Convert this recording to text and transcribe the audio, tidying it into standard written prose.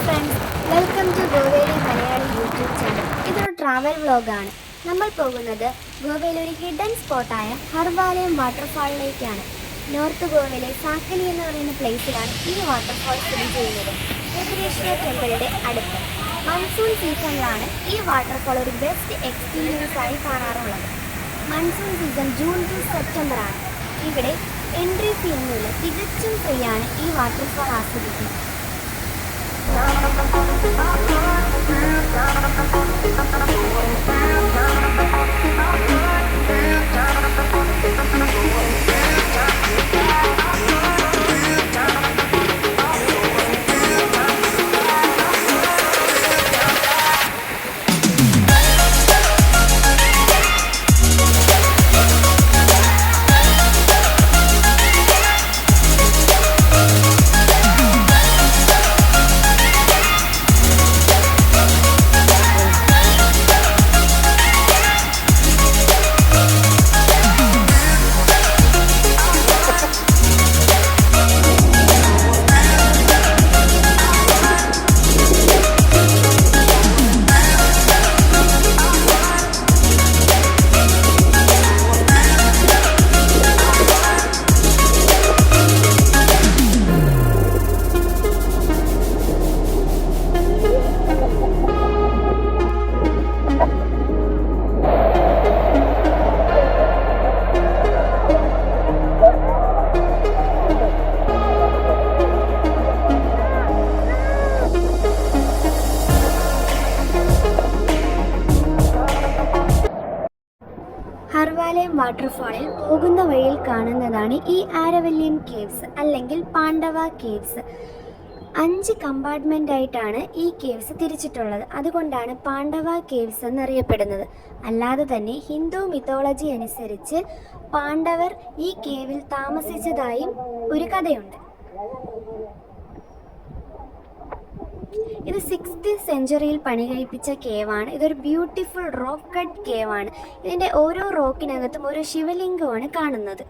Friends, welcome to ഗോവയിലെ Malayali YouTube channel. ഇതൊരു travel വ്ളോഗാണ്. നമ്മൾ പോകുന്നത് ഗോവയിലെ ഒരു ഹിഡൻ സ്പോട്ടായ ഹർബാലയം വാട്ടർഫാളിലേക്കാണ്. നോർത്ത് ഗോവയിലെ സാക്കലി എന്ന് പറയുന്ന പ്ലേസിലാണ് ഈ വാട്ടർഫാൾ സ്ഥിതി ചെയ്യുന്നത്, ത്രിപുരേശ്വര ടെമ്പിളിൻ്റെ അടുത്ത്. മൺസൂൺ സീസണിലാണ് ഈ വാട്ടർഫാൾ ഒരു ബെസ്റ്റ് എക്സ്പീരിയൻസ് ആയി കാണാറുള്ളത്. Monsoon season June to September ആണ്. ഇവിടെ എൻട്രി ഫീ ഒന്നുമില്ല, തികച്ചും ഫ്രീ ആണ് ഈ വാട്ടർഫാൾ ആസ്വദിക്കുന്നത്. ഹർബാലയം വാട്ടർഫാളിൽ പോകുന്ന വഴിയിൽ കാണുന്നതാണ് ഈ ആരവല്യൻ കേവ്സ് അല്ലെങ്കിൽ പാണ്ഡവ കേവ്സ്. 5 കമ്പാർട്ട്മെൻ്റ് ആയിട്ടാണ് ഈ കേവ്സ് തിരിച്ചിട്ടുള്ളത്. അതുകൊണ്ടാണ് പാണ്ഡവ കേവ്സ് എന്നറിയപ്പെടുന്നത്. അല്ലാതെ തന്നെ ഹിന്ദു മിത്തോളജി അനുസരിച്ച് പാണ്ഡവർ ഈ കേവിൽ താമസിച്ചതായും ഒരു കഥയുണ്ട്. ഇത് 6th സെഞ്ച്വറിയിൽ പണി കഴിപ്പിച്ച കേവാണ്. ഇതൊരു ബ്യൂട്ടിഫുൾ റോക്ക് കട്ട് കേവാണ്. ഇതിൻ്റെ ഓരോ റോക്കിനകത്തും ഒരു ശിവലിംഗമാണ് കാണുന്നത്.